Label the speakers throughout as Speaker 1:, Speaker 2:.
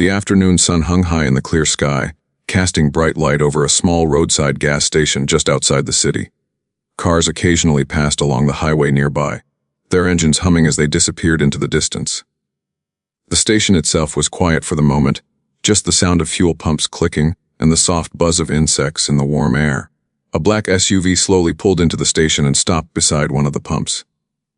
Speaker 1: The afternoon sun hung high in the clear sky, casting bright light over a small roadside gas station just outside the city. Cars occasionally passed along the highway nearby, their engines humming as they disappeared into the distance. The station itself was quiet for the moment, just the sound of fuel pumps clicking and the soft buzz of insects in the warm air. A black SUV slowly pulled into the station and stopped beside one of the pumps.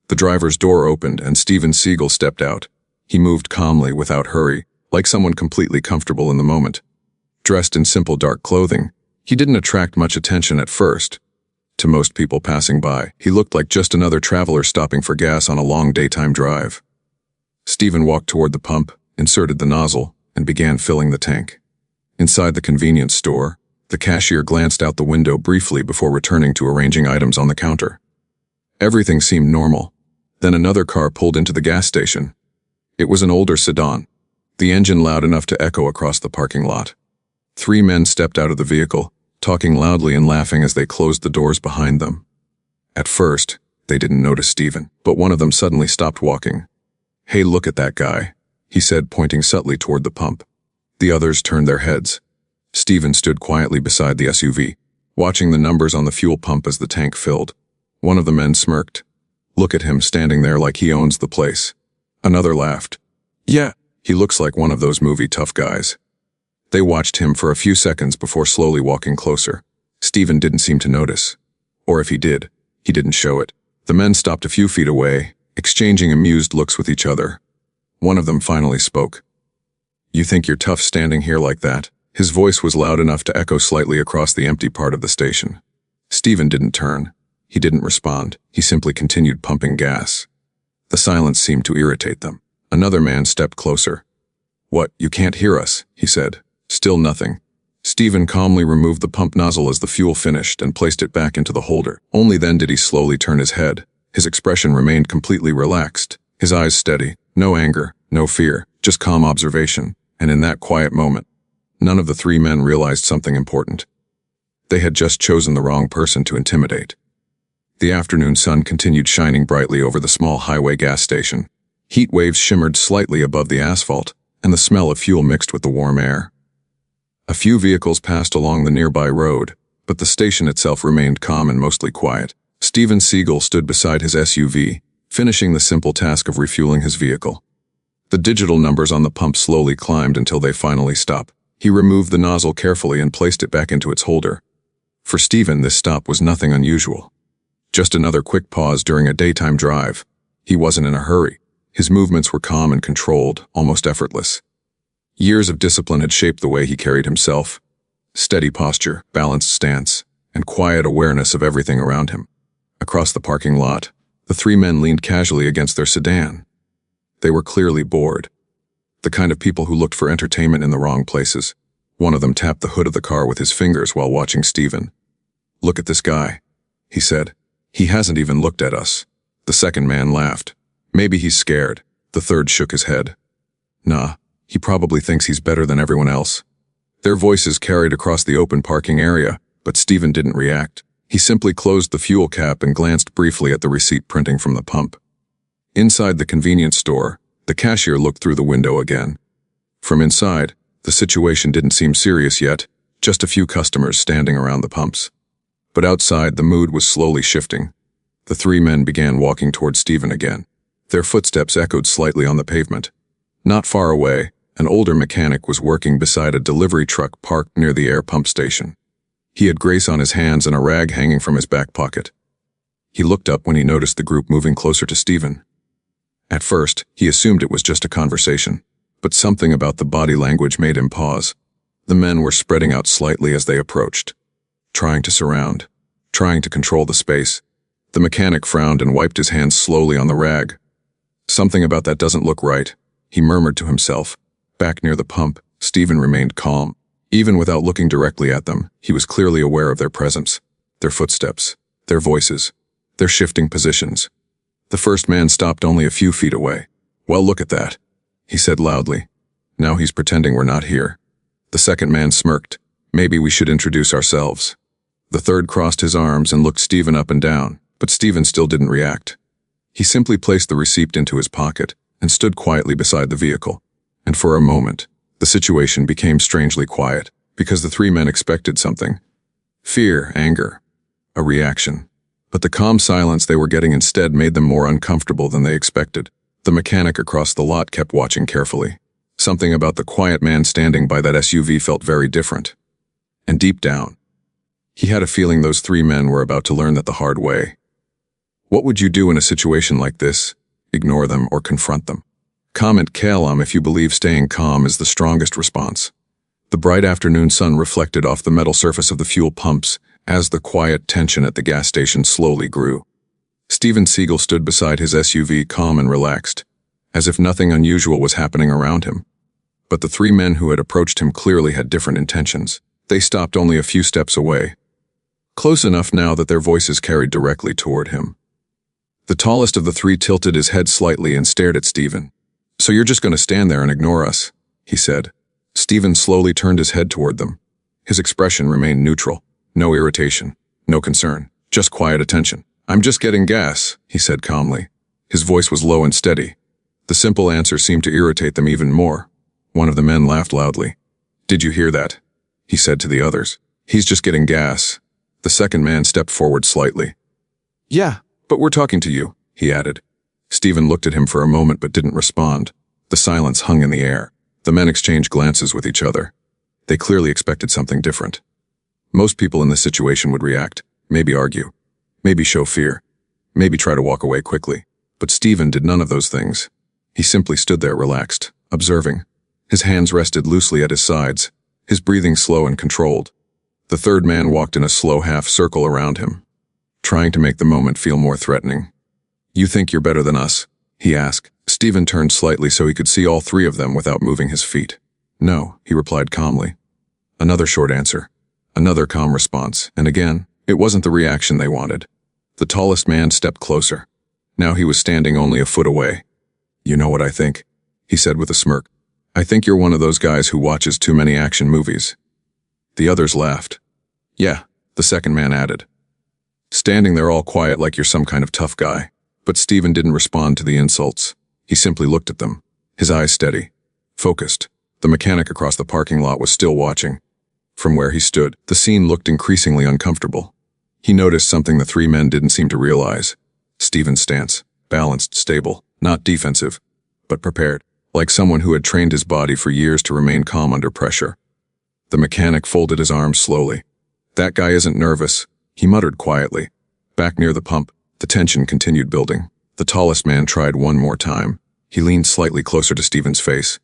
Speaker 1: The driver's door opened and Steven Seagal stepped out. He moved calmly, without hurry, like someone completely comfortable in the moment. Dressed in simple dark clothing, he didn't attract much attention at first. To most people passing by, he looked like just another traveler stopping for gas on a long daytime drive. Steven walked toward the pump, inserted the nozzle, and began filling the tank. Inside the convenience store, the cashier glanced out the window briefly before returning to arranging items on the counter. Everything seemed normal. Then another car pulled into the gas station. It was an older sedan, the engine loud enough to echo across the parking lot. 3 men stepped out of the vehicle, talking loudly and laughing as they closed the doors behind them. At first, they didn't notice Steven, but one of them suddenly stopped walking. "Hey, look at that guy," he said, pointing subtly toward the pump. The others turned their heads. Steven stood quietly beside the SUV, watching the numbers on the fuel pump as the tank filled. One of the men smirked. "Look at him standing there like he owns the place." Another laughed. "Yeah, he looks like one of those movie tough guys." They watched him for a few seconds before slowly walking closer. Steven didn't seem to notice. Or if he did, he didn't show it. The men stopped a few feet away, exchanging amused looks with each other. One of them finally spoke. "You think you're tough standing here like that?" His voice was loud enough to echo slightly across the empty part of the station. Steven didn't turn. He didn't respond. He simply continued pumping gas. The silence seemed to irritate them. Another man stepped closer. "What, you can't hear us?" he said. Still nothing. Steven calmly removed the pump nozzle as the fuel finished and placed it back into the holder. Only then did he slowly turn his head. His expression remained completely relaxed, his eyes steady. No anger, no fear, just calm observation. And in that quiet moment, none of the 3 men realized something important. They had just chosen the wrong person to intimidate. The afternoon sun continued shining brightly over the small highway gas station. Heat waves shimmered slightly above the asphalt, and the smell of fuel mixed with the warm air. A few vehicles passed along the nearby road, but the station itself remained calm and mostly quiet. Steven Seagal stood beside his SUV, finishing the simple task of refueling his vehicle. The digital numbers on the pump slowly climbed until they finally stopped. He removed the nozzle carefully and placed it back into its holder. For Steven, this stop was nothing unusual. Just another quick pause during a daytime drive. He wasn't in a hurry. His movements were calm and controlled, almost effortless. Years of discipline had shaped the way he carried himself. Steady posture, balanced stance, and quiet awareness of everything around him. Across the parking lot, the 3 men leaned casually against their sedan. They were clearly bored. The kind of people who looked for entertainment in the wrong places. One of them tapped the hood of the car with his fingers while watching Steven. "Look at this guy," he said. "He hasn't even looked at us." The second man laughed. "Maybe he's scared." The third shook his head. "Nah, he probably thinks he's better than everyone else." Their voices carried across the open parking area, but Steven didn't react. He simply closed the fuel cap and glanced briefly at the receipt printing from the pump. Inside the convenience store, the cashier looked through the window again. From inside, the situation didn't seem serious yet, just a few customers standing around the pumps. But outside, the mood was slowly shifting. The 3 men began walking toward Steven again. Their footsteps echoed slightly on the pavement. Not far away, an older mechanic was working beside a delivery truck parked near the air pump station. He had grease on his hands and a rag hanging from his back pocket. He looked up when he noticed the group moving closer to Steven. At first, he assumed it was just a conversation, but something about the body language made him pause. The men were spreading out slightly as they approached, trying to surround, trying to control the space. The mechanic frowned and wiped his hands slowly on the rag. "Something about that doesn't look right," he murmured to himself. Back near the pump, Steven remained calm. Even without looking directly at them, he was clearly aware of their presence, their footsteps, their voices, their shifting positions. The first man stopped only a few feet away. "Well, look at that," he said loudly. "Now he's pretending we're not here." The second man smirked. "Maybe we should introduce ourselves." The third crossed his arms and looked Steven up and down, but Steven still didn't react. He simply placed the receipt into his pocket and stood quietly beside the vehicle. And for a moment, The situation became strangely quiet, because the three men expected something. Fear, anger, a reaction. But the calm silence they were getting instead made them more uncomfortable than they expected. The mechanic across the lot kept watching carefully. Something about the quiet man standing by that SUV felt very different. And deep down, he had a feeling those three men were about to learn that the hard way. What would you do in a situation like this? Ignore them or confront them? Comment Kalam if you believe staying calm is the strongest response. The bright afternoon sun reflected off the metal surface of the fuel pumps as the quiet tension at the gas station slowly grew. Steven Seagal stood beside his SUV, calm and relaxed, as if nothing unusual was happening around him. But the three men who had approached him clearly had different intentions. They stopped only a few steps away, close enough now that their voices carried directly toward him. The tallest of the three tilted his head slightly and stared at Steven. "So you're just going to stand there and ignore us?" he said. Steven slowly turned his head toward them. His expression remained neutral. No irritation, no concern, just quiet attention. "I'm just getting gas," he said calmly. His voice was low and steady. The simple answer seemed to irritate them even more. One of the men laughed loudly. "Did you hear that?" he said to the others. "He's just getting gas." The second man stepped forward slightly. "Yeah, but we're talking to you," he added. Steven looked at him for a moment but didn't respond. The silence hung in the air. The men exchanged glances with each other. They clearly expected something different. Most people in this situation would react, maybe argue, maybe show fear, maybe try to walk away quickly. But Steven did none of those things. He simply stood there relaxed, observing. His hands rested loosely at his sides, his breathing slow and controlled. The third man walked in a slow half-circle around him, trying to make the moment feel more threatening. "You think you're better than us?" he asked. Steven turned slightly so he could see all three of them without moving his feet. "No," he replied calmly. Another short answer, another calm response, and again, it wasn't the reaction they wanted. The tallest man stepped closer. Now he was standing only a foot away. "You know what I think?" he said with a smirk. "I think you're one of those guys who watches too many action movies." The others laughed. "Yeah," the second man added. Standing there all quiet like you're some kind of tough guy. But Steven didn't respond to the insults. He simply looked at them, his eyes steady, focused. The mechanic across the parking lot was still watching. From where he stood, the scene looked increasingly uncomfortable. He noticed something the three men didn't seem to realize. Steven's stance, balanced, stable, not defensive, but prepared, like someone who had trained his body for years to remain calm under pressure. The mechanic folded his arms slowly. "That guy isn't nervous," he muttered quietly. Back near the pump, the tension continued building. The tallest man tried one more time. He leaned slightly closer to Steven's face.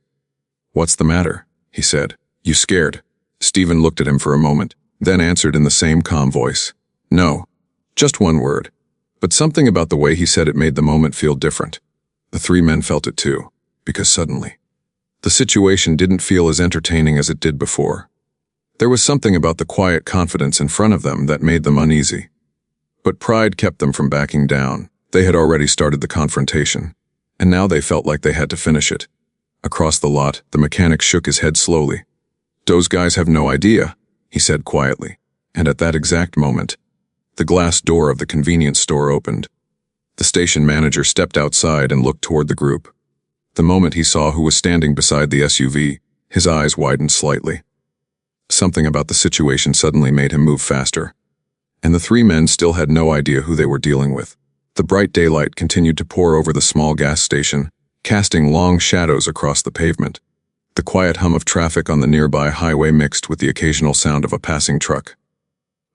Speaker 1: "What's the matter?" he said. "You scared?" Steven looked at him for a moment, then answered in the same calm voice. "No." Just one word. But something about the way he said it made the moment feel different. The three men felt it too, because suddenly, the situation didn't feel as entertaining as it did before. There was something about the quiet confidence in front of them that made them uneasy. But pride kept them from backing down. They had already started the confrontation, and now they felt like they had to finish it. Across the lot, the mechanic shook his head slowly. "Those guys have no idea," he said quietly. And at that exact moment, the glass door of the convenience store opened. The station manager stepped outside and looked toward the group. The moment he saw who was standing beside the SUV, his eyes widened slightly. Something about the situation suddenly made him move faster. And the three men still had no idea who they were dealing with. The bright daylight continued to pour over the small gas station, casting long shadows across the pavement. The quiet hum of traffic on the nearby highway mixed with the occasional sound of a passing truck.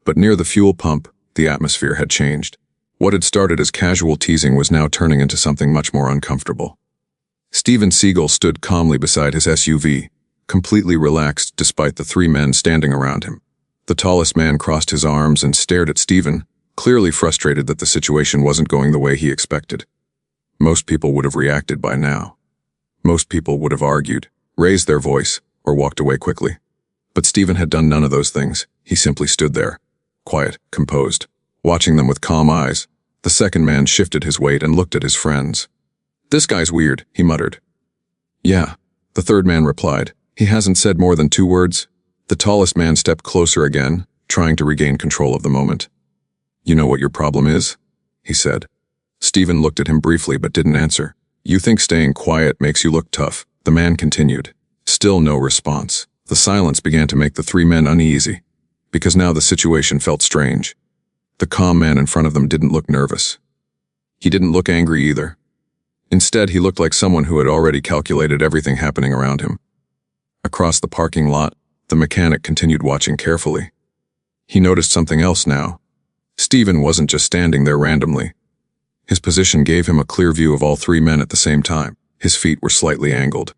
Speaker 1: But near the fuel pump, the atmosphere had changed. What had started as casual teasing was now turning into something much more uncomfortable. Steven Seagal stood calmly beside his SUV, completely relaxed despite the three men standing around him. The tallest man crossed his arms and stared at Steven, clearly frustrated that the situation wasn't going the way he expected. Most people would have reacted by now. Most people would have argued, raised their voice, or walked away quickly. But Steven had done none of those things. He simply stood there, quiet, composed, watching them with calm eyes. The second man shifted his weight and looked at his friends. "This guy's weird," he muttered. "Yeah," the third man replied. "He hasn't said more than 2 words. The tallest man stepped closer again, trying to regain control of the moment. "You know what your problem is?" he said. Steven looked at him briefly but didn't answer. "You think staying quiet makes you look tough," the man continued. Still no response. The silence began to make the three men uneasy, because now the situation felt strange. The calm man in front of them didn't look nervous. He didn't look angry either. Instead, he looked like someone who had already calculated everything happening around him. Across the parking lot, the mechanic continued watching carefully. He noticed something else now. Steven wasn't just standing there randomly. His position gave him a clear view of all three men at the same time. His feet were slightly angled.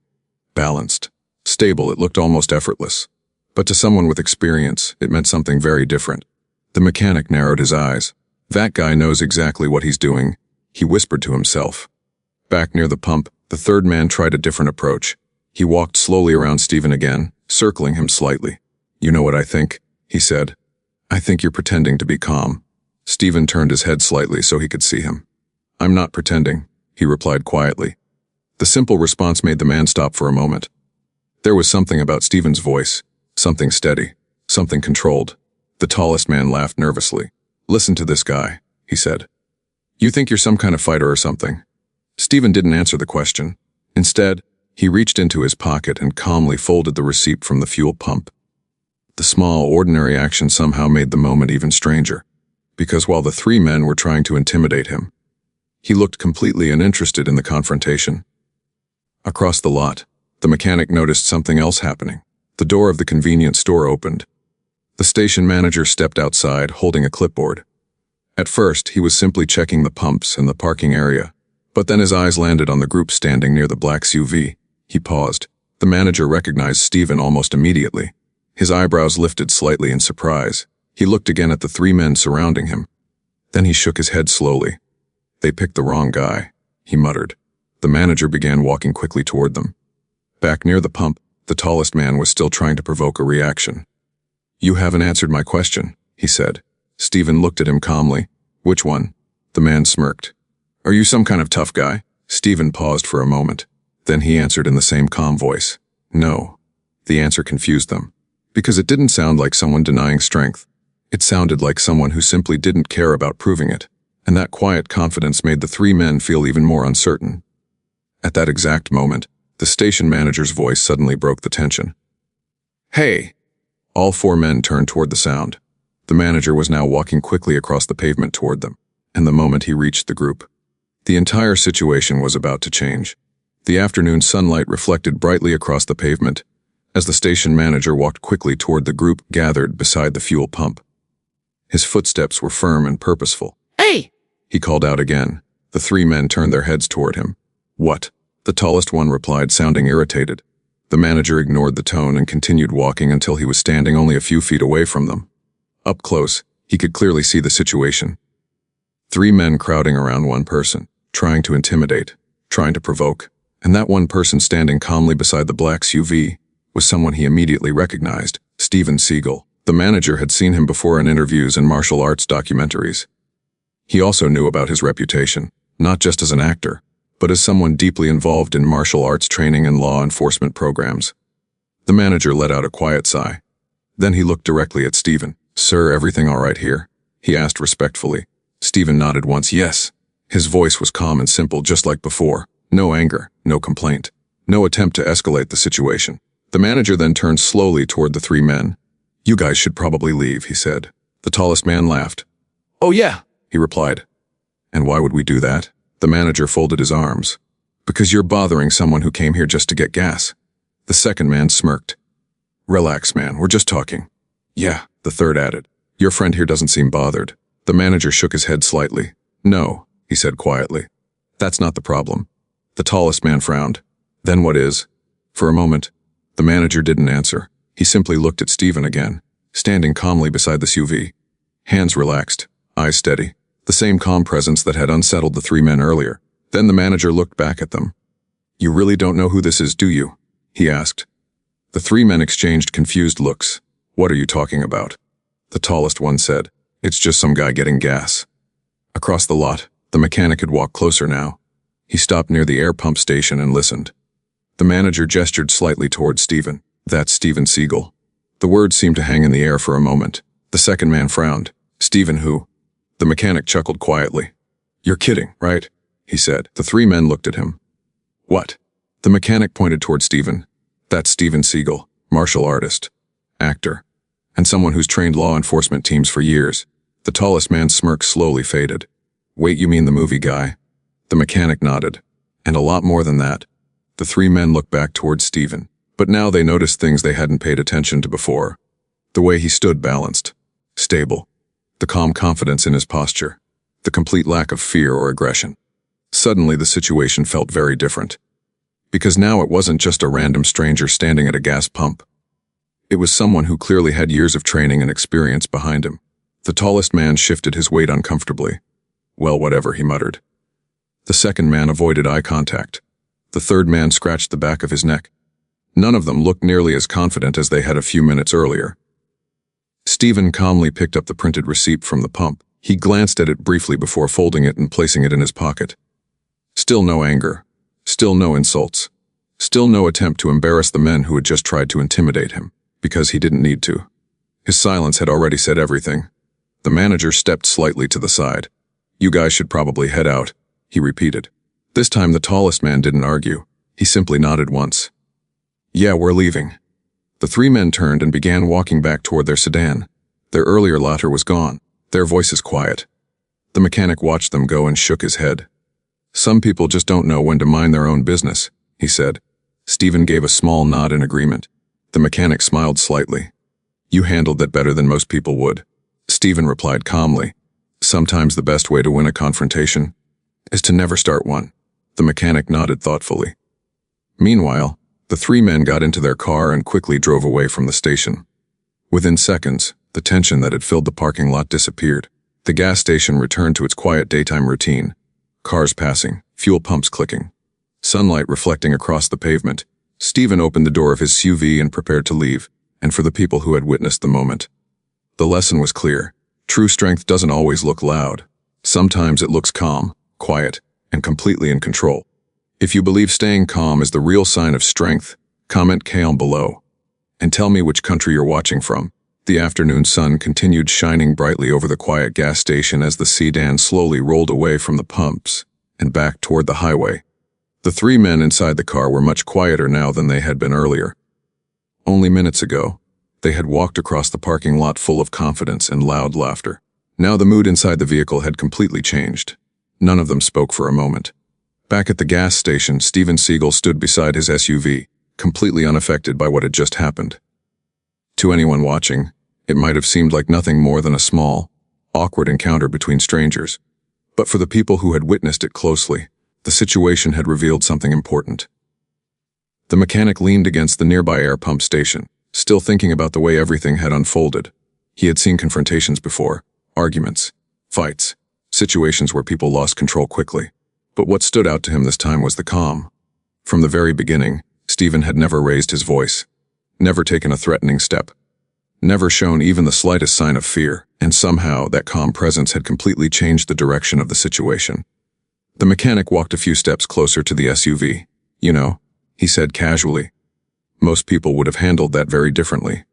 Speaker 1: Balanced. Stable, it looked almost effortless. But to someone with experience, it meant something very different. The mechanic narrowed his eyes. That guy knows exactly what he's doing, he whispered to himself. Back near the pump, the third man tried a different approach. He walked slowly around Steven again, circling him slightly. "You know what I think?" he said. "I think you're pretending to be calm." Steven turned his head slightly so he could see him. "I'm not pretending," he replied quietly. The simple response made the man stop for a moment. There was something about Steven's voice, something steady, something controlled. The tallest man laughed nervously. "Listen to this guy," he said. "You think you're some kind of fighter or something?" Steven didn't answer the question. Instead, he reached into his pocket and calmly folded the receipt from the fuel pump. The small, ordinary action somehow made the moment even stranger, because while the three men were trying to intimidate him, he looked completely uninterested in the confrontation. Across the lot, the mechanic noticed something else happening. The door of the convenience store opened. The station manager stepped outside, holding a clipboard. At first, he was simply checking the pumps and the parking area, but then his eyes landed on the group standing near the black SUV. He paused. The manager recognized Steven almost immediately. His eyebrows lifted slightly in surprise. He looked again at the three men surrounding him. Then he shook his head slowly. "They picked the wrong guy," he muttered. The manager began walking quickly toward them. Back near the pump, the tallest man was still trying to provoke a reaction. "You haven't answered my question," he said. Steven looked at him calmly. "Which one?" The man smirked. "Are you some kind of tough guy?" Steven paused for a moment. Then he answered in the same calm voice. "No." The answer confused them, because it didn't sound like someone denying strength. It sounded like someone who simply didn't care about proving it, and that quiet confidence made the three men feel even more uncertain. At that exact moment, the station manager's voice suddenly broke the tension. "Hey!" All four men turned toward the sound. The manager was now walking quickly across the pavement toward them, and the moment he reached the group, the entire situation was about to change. The afternoon sunlight reflected brightly across the pavement as the station manager walked quickly toward the group gathered beside the fuel pump. His footsteps were firm and purposeful. "Hey!" he called out again. The three men turned their heads toward him. "What?" the tallest one replied, sounding irritated. The manager ignored the tone and continued walking until he was standing only a few feet away from them. Up close, he could clearly see the situation. Three men crowding around one person, trying to intimidate, trying to provoke, and that one person standing calmly beside the black SUV was someone he immediately recognized, Steven Seagal. The manager had seen him before in interviews and martial arts documentaries. He also knew about his reputation, not just as an actor, but as someone deeply involved in martial arts training and law enforcement programs. The manager let out a quiet sigh. Then he looked directly at Steven. "Sir, everything all right here?" he asked respectfully. Steven nodded once. "Yes." His voice was calm and simple, just like before. No anger, no complaint, no attempt to escalate the situation. The manager then turned slowly toward the three men. "You guys should probably leave," he said. The tallest man laughed. "Oh yeah," he replied. "And why would we do that?" The manager folded his arms. "Because you're bothering someone who came here just to get gas." The second man smirked. "Relax, man, we're just talking." "Yeah," the third added. "Your friend here doesn't seem bothered." The manager shook his head slightly. "No," he said quietly. "That's not the problem." The tallest man frowned. "Then what is?" For a moment, the manager didn't answer. He simply looked at Steven again, standing calmly beside the SUV. Hands relaxed, eyes steady. The same calm presence that had unsettled the three men earlier. Then the manager looked back at them. "You really don't know who this is, do you?" he asked. The three men exchanged confused looks. "What are you talking about?" The tallest one said, "It's just some guy getting gas." Across the lot, the mechanic had walked closer now. He stopped near the air pump station and listened. The manager gestured slightly towards Steven. "That's Steven Seagal." The words seemed to hang in the air for a moment. The second man frowned. "Steven who?" The mechanic chuckled quietly. "You're kidding, right?" he said. The three men looked at him. "What?" The mechanic pointed toward Steven. That's Steven Seagal, martial artist, actor, and someone who's trained law enforcement teams for years. The tallest man's smirk slowly faded. Wait, you mean the movie guy? The mechanic nodded. And a lot more than that. The three men looked back towards Steven, but now they noticed things they hadn't paid attention to before. The way he stood balanced, stable, the calm confidence in his posture, the complete lack of fear or aggression. Suddenly the situation felt very different. Because now it wasn't just a random stranger standing at a gas pump. It was someone who clearly had years of training and experience behind him. The tallest man shifted his weight uncomfortably. Well, whatever, he muttered. The second man avoided eye contact. The third man scratched the back of his neck. None of them looked nearly as confident as they had a few minutes earlier. Steven calmly picked up the printed receipt from the pump. He glanced at it briefly before folding it and placing it in his pocket. Still no anger. Still no insults. Still no attempt to embarrass the men who had just tried to intimidate him, because he didn't need to. His silence had already said everything. The manager stepped slightly to the side. You guys should probably head out, he repeated. This time the tallest man didn't argue. He simply nodded once. Yeah, we're leaving. The three men turned and began walking back toward their sedan. Their earlier laughter was gone, their voices quiet. The mechanic watched them go and shook his head. Some people just don't know when to mind their own business, he said. Steven gave a small nod in agreement. The mechanic smiled slightly. You handled that better than most people would. Steven replied calmly. Sometimes the best way to win a confrontation is to never start one. The mechanic nodded thoughtfully. Meanwhile, the three men got into their car and quickly drove away from the station. Within seconds, the tension that had filled the parking lot disappeared. The gas station returned to its quiet daytime routine. Cars passing, fuel pumps clicking, sunlight reflecting across the pavement. Steven opened the door of his SUV and prepared to leave, and for the people who had witnessed the moment. The lesson was clear. True strength doesn't always look loud. Sometimes it looks calm, quiet, and completely in control. If you believe staying calm is the real sign of strength, comment calm below. And tell me which country you're watching from. The afternoon sun continued shining brightly over the quiet gas station as the sedan slowly rolled away from the pumps and back toward the highway. The three men inside the car were much quieter now than they had been earlier. Only minutes ago, they had walked across the parking lot full of confidence and loud laughter. Now the mood inside the vehicle had completely changed. None of them spoke for a moment. Back at the gas station, Steven Seagal stood beside his SUV, completely unaffected by what had just happened. To anyone watching, it might have seemed like nothing more than a small, awkward encounter between strangers. But for the people who had witnessed it closely, the situation had revealed something important. The mechanic leaned against the nearby air pump station, still thinking about the way everything had unfolded. He had seen confrontations before, arguments, fights, situations where people lost control quickly. But what stood out to him this time was the calm. From the very beginning, Steven had never raised his voice, never taken a threatening step, never shown even the slightest sign of fear, and somehow that calm presence had completely changed the direction of the situation. The mechanic walked a few steps closer to the SUV. You know, he said casually. Most people would have handled that very differently.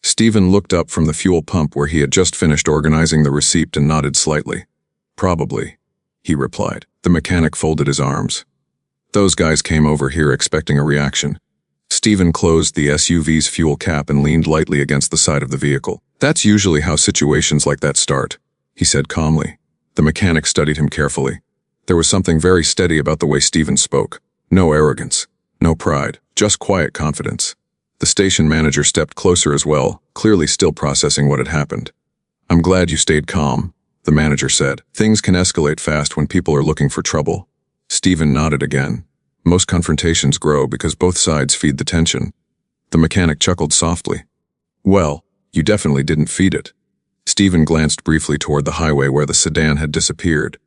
Speaker 1: Steven looked up from the fuel pump where he had just finished organizing the receipt and nodded slightly. Probably, he replied. The mechanic folded his arms. Those guys came over here expecting a reaction. Steven closed the SUV's fuel cap and leaned lightly against the side of the vehicle. That's usually how situations like that start, he said calmly. The mechanic studied him carefully. There was something very steady about the way Steven spoke. No arrogance, no pride, just quiet confidence. The station manager stepped closer as well, clearly still processing what had happened. I'm glad you stayed calm, the manager said. Things can escalate fast when people are looking for trouble. Steven nodded again. Most confrontations grow because both sides feed the tension. The mechanic chuckled softly. Well, you definitely didn't feed it. Steven glanced briefly toward the highway where the sedan had disappeared.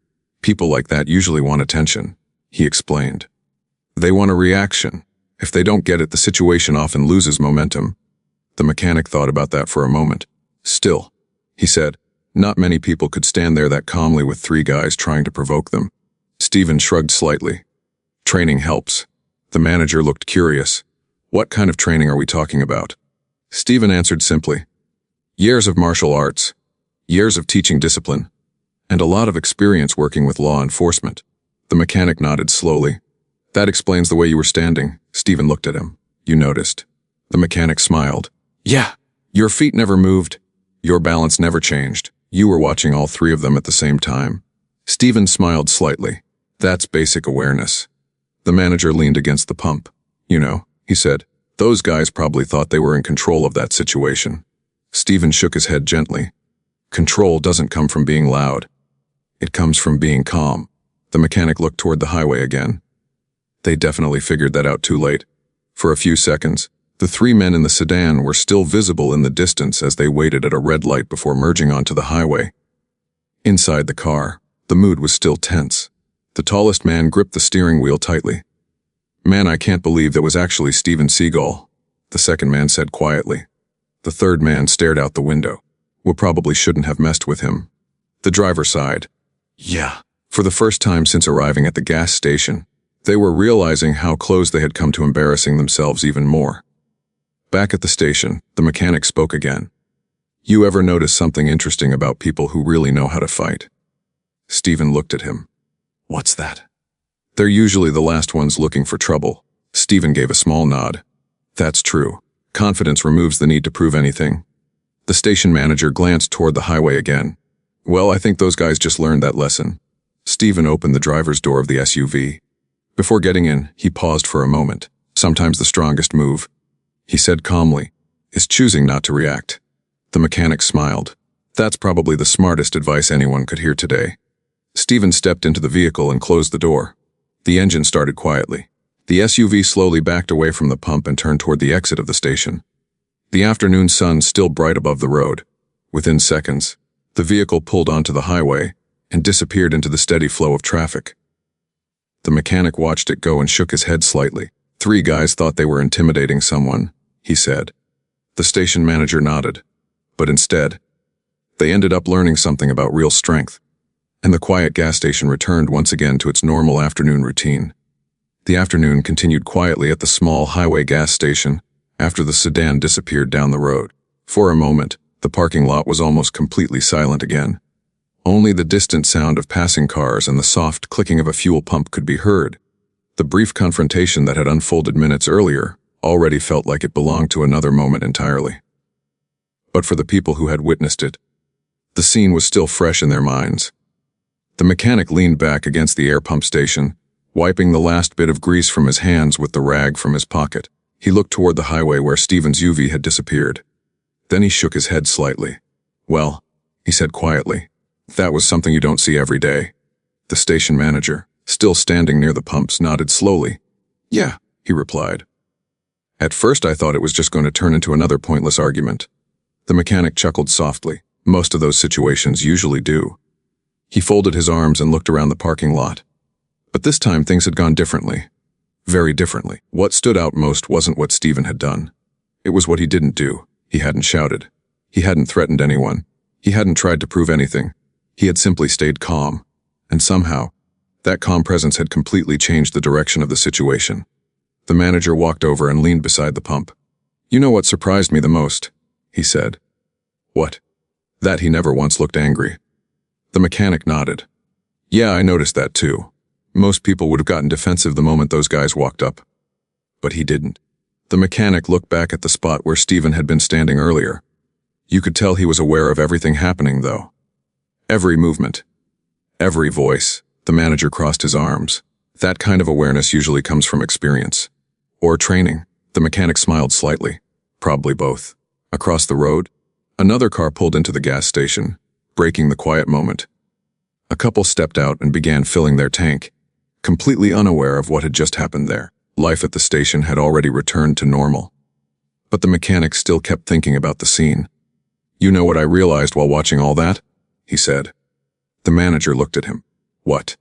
Speaker 1: People like that usually want attention, he explained. They want a reaction. If they don't get it, the situation often loses momentum. The mechanic thought about that for a moment. Still, he said, not many people could stand there that calmly with three guys trying to provoke them. Steven shrugged slightly. Training helps. The manager looked curious. What kind of training are we talking about? Steven answered simply. Years of martial arts, years of teaching discipline, and a lot of experience working with law enforcement. The mechanic nodded slowly. That explains the way you were standing. Steven looked at him. You noticed. The mechanic smiled. Yeah. Your feet never moved. Your balance never changed. You were watching all three of them at the same time. Steven smiled slightly. That's basic awareness. The manager leaned against the pump. You know, he said, those guys probably thought they were in control of that situation. Steven shook his head gently. Control doesn't come from being loud. It comes from being calm. The mechanic looked toward the highway again. They definitely figured that out too late. For a few seconds, the three men in the sedan were still visible in the distance as they waited at a red light before merging onto the highway. Inside the car, the mood was still tense. The tallest man gripped the steering wheel tightly. Man, I can't believe that was actually Steven Seagal, the second man said quietly. The third man stared out the window. We probably shouldn't have messed with him. The driver sighed. Yeah. For the first time since arriving at the gas station, they were realizing how close they had come to embarrassing themselves even more. Back at the station, the mechanic spoke again. You ever notice something interesting about people who really know how to fight? Steven looked at him. What's that? They're usually the last ones looking for trouble. Steven gave a small nod. That's true. Confidence removes the need to prove anything. The station manager glanced toward the highway again. Well, I think those guys just learned that lesson. Steven opened the driver's door of the SUV. Before getting in, he paused for a moment. Sometimes the strongest move, he said calmly, is choosing not to react. The mechanic smiled. That's probably the smartest advice anyone could hear today. Steven stepped into the vehicle and closed the door. The engine started quietly. The SUV slowly backed away from the pump and turned toward the exit of the station. The afternoon sun still bright above the road. Within seconds, the vehicle pulled onto the highway and disappeared into the steady flow of traffic. The mechanic watched it go and shook his head slightly. Three guys thought they were intimidating someone, he said. The station manager nodded. But instead, they ended up learning something about real strength. And the quiet gas station returned once again to its normal afternoon routine. The afternoon continued quietly at the small highway gas station after the sedan disappeared down the road. For a moment, the parking lot was almost completely silent again. Only the distant sound of passing cars and the soft clicking of a fuel pump could be heard. The brief confrontation that had unfolded minutes earlier already felt like it belonged to another moment entirely. But for the people who had witnessed it, the scene was still fresh in their minds. The mechanic leaned back against the air pump station, wiping the last bit of grease from his hands with the rag from his pocket. He looked toward the highway where Steven's UV had disappeared. Then he shook his head slightly. Well, he said quietly, that was something you don't see every day. The station manager, still standing near the pumps, nodded slowly. Yeah, he replied. At first I thought it was just going to turn into another pointless argument. The mechanic chuckled softly. Most of those situations usually do. He folded his arms and looked around the parking lot. But this time things had gone differently. Very differently. What stood out most wasn't what Steven had done. It was what he didn't do. He hadn't shouted. He hadn't threatened anyone. He hadn't tried to prove anything. He had simply stayed calm. And somehow, that calm presence had completely changed the direction of the situation. The manager walked over and leaned beside the pump. You know what surprised me the most? He said. What? That he never once looked angry. The mechanic nodded. Yeah, I noticed that too. Most people would have gotten defensive the moment those guys walked up. But he didn't. The mechanic looked back at the spot where Steven had been standing earlier. You could tell he was aware of everything happening, though. Every movement. Every voice. The manager crossed his arms. That kind of awareness usually comes from experience. Or training. The mechanic smiled slightly. Probably both. Across the road, another car pulled into the gas station, breaking the quiet moment. A couple stepped out and began filling their tank, completely unaware of what had just happened there. Life at the station had already returned to normal. But the mechanic still kept thinking about the scene. You know what I realized while watching all that? He said. The manager looked at him. What?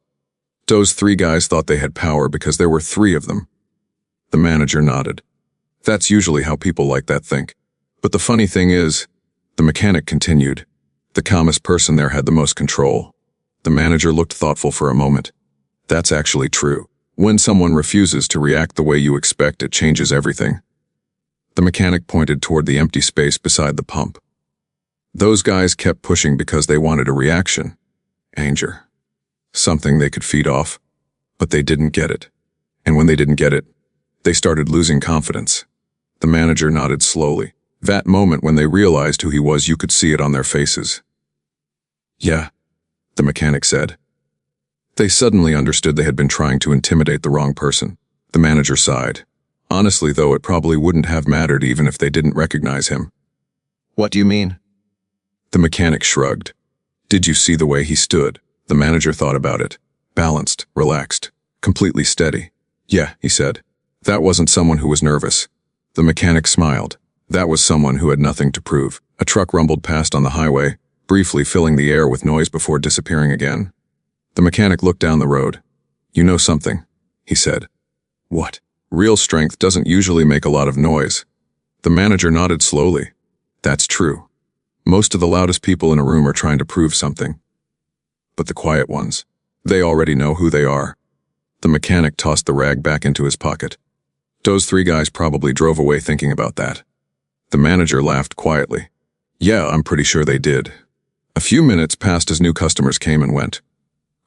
Speaker 1: Those three guys thought they had power because there were three of them. The manager nodded. That's usually how people like that think. But the funny thing is, the mechanic continued, the calmest person there had the most control. The manager looked thoughtful for a moment. That's actually true. When someone refuses to react the way you expect, it changes everything. The mechanic pointed toward the empty space beside the pump. Those guys kept pushing because they wanted a reaction. Anger. Something they could feed off. But they didn't get it. And when they didn't get it, they started losing confidence. The manager nodded slowly. That moment when they realized who he was, you could see it on their faces. Yeah, the mechanic said. They suddenly understood they had been trying to intimidate the wrong person. The manager sighed. Honestly, though, it probably wouldn't have mattered even if they didn't recognize him.
Speaker 2: What do you mean?
Speaker 1: The mechanic shrugged. Did you see the way he stood? The manager thought about it. Balanced, relaxed, completely steady. Yeah, he said. That wasn't someone who was nervous. The mechanic smiled. That was someone who had nothing to prove. A truck rumbled past on the highway, briefly filling the air with noise before disappearing again. The mechanic looked down the road. You know something, he said. What? Real strength doesn't usually make a lot of noise. The manager nodded slowly. That's true. Most of the loudest people in a room are trying to prove something. But the quiet ones, they already know who they are. The mechanic tossed the rag back into his pocket. Those three guys probably drove away thinking about that. The manager laughed quietly. Yeah, I'm pretty sure they did. A few minutes passed as new customers came and went.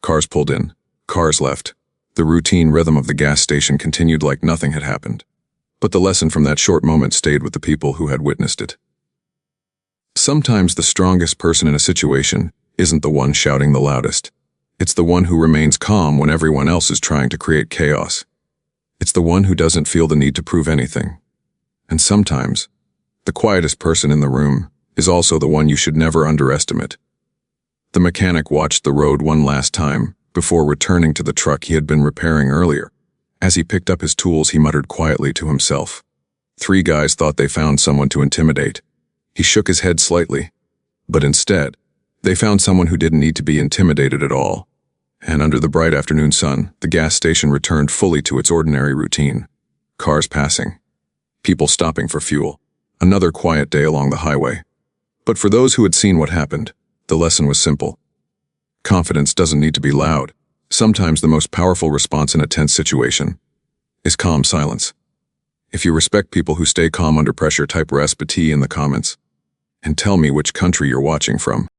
Speaker 1: Cars pulled in. Cars left. The routine rhythm of the gas station continued like nothing had happened. But the lesson from that short moment stayed with the people who had witnessed it. Sometimes the strongest person in a situation isn't the one shouting the loudest. It's the one who remains calm when everyone else is trying to create chaos. It's the one who doesn't feel the need to prove anything. And sometimes, the quietest person in the room is also the one you should never underestimate. The mechanic watched the road one last time before returning to the truck he had been repairing earlier. As he picked up his tools, he muttered quietly to himself. Three guys thought they found someone to intimidate. He shook his head slightly, but instead, they found someone who didn't need to be intimidated at all. And under the bright afternoon sun, the gas station returned fully to its ordinary routine. Cars passing. People stopping for fuel. Another quiet day along the highway. But for those who had seen what happened, the lesson was simple. Confidence doesn't need to be loud. Sometimes the most powerful response in a tense situation is calm silence. If you respect people who stay calm under pressure, type RESPT in the comments. And tell me which country you're watching from.